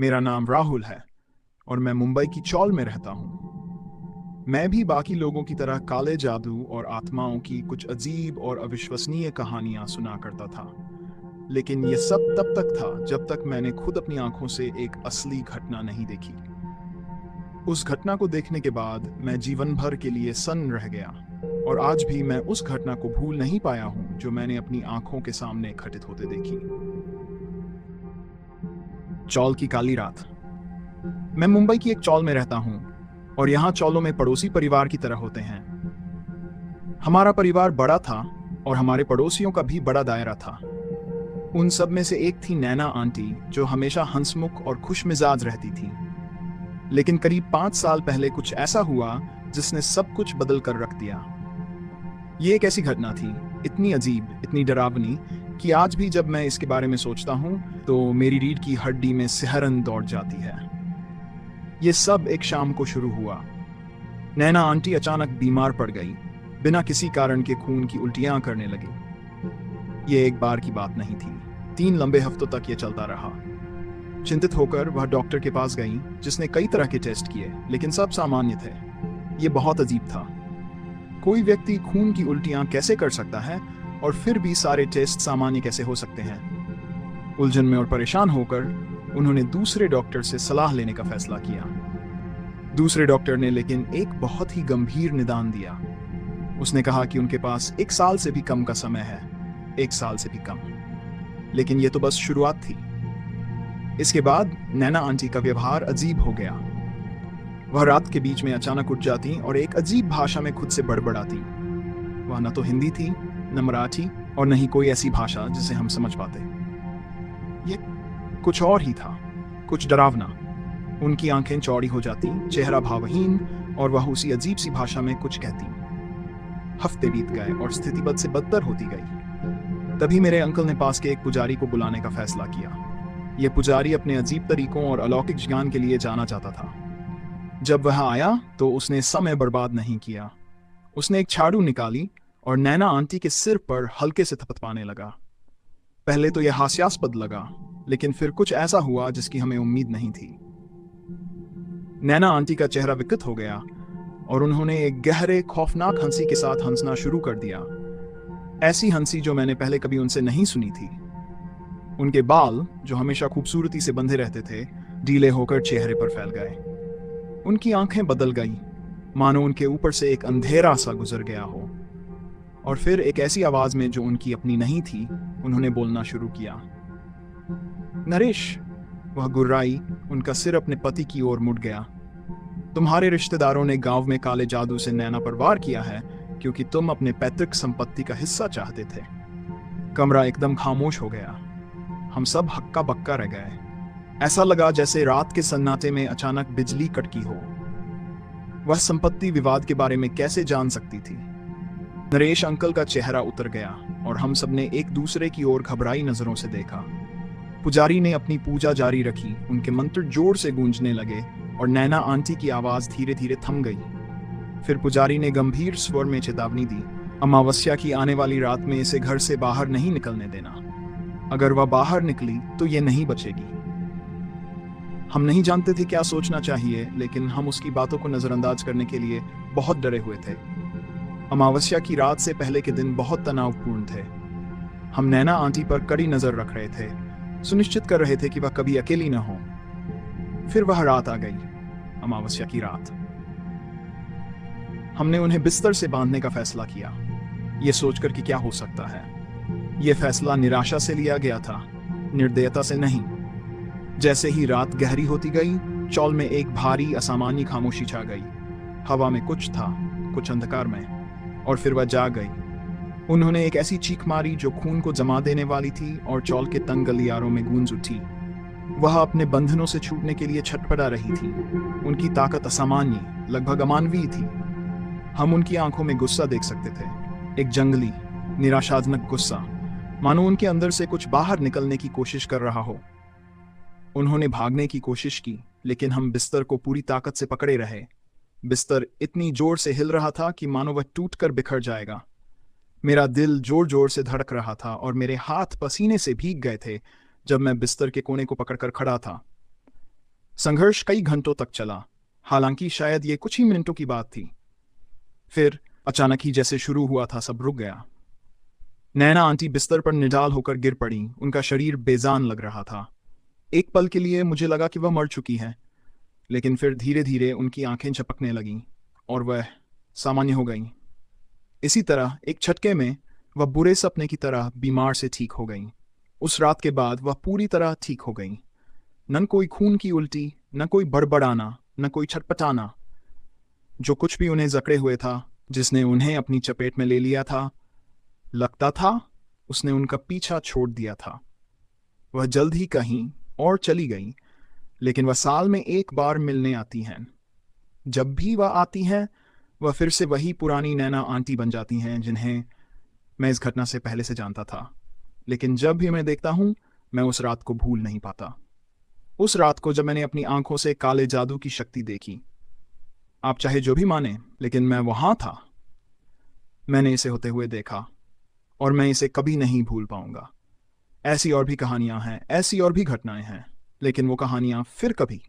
मेरा नाम राहुल है और मैं मुंबई की चौल में रहता हूँ। मैं भी बाकी लोगों की तरह काले जादू और आत्माओं की कुछ अजीब और अविश्वसनीय कहानियां सुना करता था। लेकिन ये सब तब तक था जब तक मैंने खुद अपनी आंखों से एक असली घटना नहीं देखी। उस घटना को देखने के बाद मैं जीवन भर के लिए सन्न रह गया और आज भी मैं उस घटना को भूल नहीं पाया हूँ जो मैंने अपनी आंखों के सामने घटित होते देखी। चौल की काली रात। मैं मुंबई की एक चौल में रहता हूँ और यहाँ चौलों में पड़ोसी परिवार की तरह होते हैं। हमारा परिवार बड़ा था और हमारे पड़ोसियों का भी बड़ा दायरा था। उन सब में से एक थी नैना आंटी, जो हमेशा हंसमुख और खुश मिजाज रहती थी। लेकिन करीब 5 साल पहले कुछ ऐसा हुआ जिसने सब कुछ बदल कर रख दिया। ये एक ऐसी घटना थी, इतनी अजीब, इतनी डरावनी कि आज भी जब मैं इसके बारे में सोचता हूँ तो मेरी रीढ़ की हड्डी में सिहरन दौड़ जाती है। ये सब एक शाम को शुरू हुआ। नैना आंटी अचानक बीमार पड़ गई, बिना किसी कारण के खून की उल्टियां करने लगी। ये एक बार की बात नहीं थी, 3 लंबे हफ्तों तक ये चलता रहा। चिंतित होकर वह डॉक्टर के पास गई, जिसने कई तरह के टेस्ट किए, लेकिन सब सामान्य थे। ये बहुत अजीब था। कोई व्यक्ति खून की उल्टियां कैसे कर सकता है और फिर भी सारे टेस्ट सामान्य कैसे हो सकते हैं? उलझन में और परेशान होकर उन्होंने दूसरे डॉक्टर से सलाह लेने का फैसला किया। दूसरे डॉक्टर ने लेकिन एक बहुत ही गंभीर निदान दिया। उसने कहा कि उनके पास 1 साल से भी कम का समय है, 1 साल से भी कम। लेकिन ये तो बस शुरुआत थी। इसके बाद नैना आंटी का व्यवहार अजीब हो गया। वह रात के बीच में अचानक उठ जाती और एक अजीब भाषा में खुद से बड़बड़ाती। वह न तो हिंदी थी, न मराठी और न ही कोई ऐसी भाषा जिसे हम समझ पाते। ये कुछ और ही था, कुछ डरावना। उनकी आंखें चौड़ी हो जाती, चेहरा भावहीन, और वह उसी अजीब सी भाषा में कुछ कहती। हफ्ते बीत गए और स्थिति बद से बदतर होती गई। तभी मेरे अंकल ने पास के एक पुजारी को बुलाने का फैसला किया। यह पुजारी अपने अजीब तरीकों और अलौकिक ज्ञान के लिए जाना जाता था। जब वह आया तो उसने समय बर्बाद नहीं किया। उसने एक झाड़ू निकाली और नैना आंटी के सिर पर हल्के से थपथपाने लगा। पहले तो यह हास्यास्पद लगा, लेकिन फिर कुछ ऐसा हुआ जिसकी हमें उम्मीद नहीं थी। नैना आंटी का चेहरा विकृत हो गया और उन्होंने एक गहरे खौफनाक हंसी के साथ हंसना शुरू कर दिया। ऐसी हंसी जो मैंने पहले कभी उनसे नहीं सुनी थी। उनके बाल, जो हमेशा खूबसूरती से बंधे रहते थे, ढीले होकर चेहरे पर फैल गए। उनकी आंखें बदल गईं, मानो उनके ऊपर से एक अंधेरा सा गुजर गया हो। और फिर एक ऐसी आवाज में जो उनकी अपनी नहीं थी, उन्होंने बोलना शुरू किया। नरेश, वह गुर्राई, उनका सिर अपने पति की ओर मुड़ गया। तुम्हारे रिश्तेदारों ने गांव में काले जादू से नैना पर वार किया है क्योंकि तुम अपने पैतृक संपत्ति का हिस्सा चाहते थे। कमरा एकदम खामोश हो गया। हम सब हक्का बक्का रह गए। ऐसा लगा जैसे रात के सन्नाटे में अचानक बिजली कड़की हो। वह संपत्ति विवाद के बारे में कैसे जान सकती थी? नरेश अंकल का चेहरा उतर गया और हम सबने एक दूसरे की ओर घबराई नजरों से देखा। पुजारी ने अपनी पूजा जारी रखी, उनके मंत्र जोर से गूंजने लगे और नैना आंटी की आवाज धीरे धीरे थम गई। फिर पुजारी ने गंभीर स्वर में चेतावनी दी, अमावस्या की आने वाली रात में इसे घर से बाहर नहीं निकलने देना। अगर वह बाहर निकली तो ये नहीं बचेगी। हम नहीं जानते थे क्या सोचना चाहिए, लेकिन हम उसकी बातों को नजरअंदाज करने के लिए बहुत डरे हुए थे। अमावस्या की रात से पहले के दिन बहुत तनावपूर्ण थे। हम नैना आंटी पर कड़ी नजर रख रहे थे, सुनिश्चित कर रहे थे कि वह कभी अकेली न हो। फिर वह रात आ गई, अमावस्या की रात। हमने उन्हें बिस्तर से बांधने का फैसला किया, यह सोचकर कि क्या हो सकता है। यह फैसला निराशा से लिया गया था, निर्दयता से नहीं। जैसे ही रात गहरी होती गई, चौल में एक भारी असामान्य खामोशी छा गई। हवा में कुछ था, कुछ अंधकार में, और फिर वह जाग गई। उन्होंने एक ऐसी चीख मारी जो खून को जमा देने वाली थी और चौल के तंग गलियारों में गूंज उठी। वह अपने बंधनों से छूटने के लिए छटपटा रही थी। उनकी ताकत असामान्य, लगभग अमानवीय थी। हम उनकी आंखों में गुस्सा देख सकते थे, एक जंगली, निराशाजनक गुस्सा, मानो उनके अंदर से कुछ बाहर निकलने की कोशिश कर रहा हो। उन्होंने भागने की कोशिश की, लेकिन हम बिस्तर को पूरी ताकत से पकड़े रहे। बिस्तर इतनी जोर से हिल रहा था कि मानो वह टूटकर बिखर जाएगा। मेरा दिल जोर जोर से धड़क रहा था और मेरे हाथ पसीने से भीग गए थे जब मैं बिस्तर के कोने को पकड़कर खड़ा था। संघर्ष कई घंटों तक चला, हालांकि शायद ये कुछ ही मिनटों की बात थी। फिर अचानक ही जैसे शुरू हुआ था सब रुक गया। नैना आंटी बिस्तर पर निढाल होकर गिर पड़ी, उनका शरीर बेजान लग रहा था। एक पल के लिए मुझे लगा कि वह मर चुकी है, लेकिन फिर धीरे धीरे उनकी आंखें झपकने लगीं और वह सामान्य हो गईं। इसी तरह एक झटके में वह बुरे सपने की तरह बीमार से ठीक हो गईं। उस रात के बाद वह पूरी तरह ठीक हो गईं। न कोई खून की उल्टी, न कोई बड़बड़ाना, न कोई छटपटाना। जो कुछ भी उन्हें जकड़े हुए था, जिसने उन्हें अपनी चपेट में ले लिया था, लगता था उसने उनका पीछा छोड़ दिया था। वह जल्द ही कहीं और चली गई, लेकिन वह साल में एक बार मिलने आती हैं। जब भी वह आती हैं, वह फिर से वही पुरानी नैना आंटी बन जाती हैं जिन्हें मैं इस घटना से पहले से जानता था। लेकिन जब भी मैं देखता हूं, मैं उस रात को भूल नहीं पाता। उस रात को जब मैंने अपनी आंखों से काले जादू की शक्ति देखी। आप चाहे जो भी माने, लेकिन मैं वहां था। मैंने इसे होते हुए देखा और मैं इसे कभी नहीं भूल पाऊंगा। ऐसी और भी कहानियां हैं, ऐसी और भी घटनाएं हैं, लेकिन वो कहानियां फिर कभी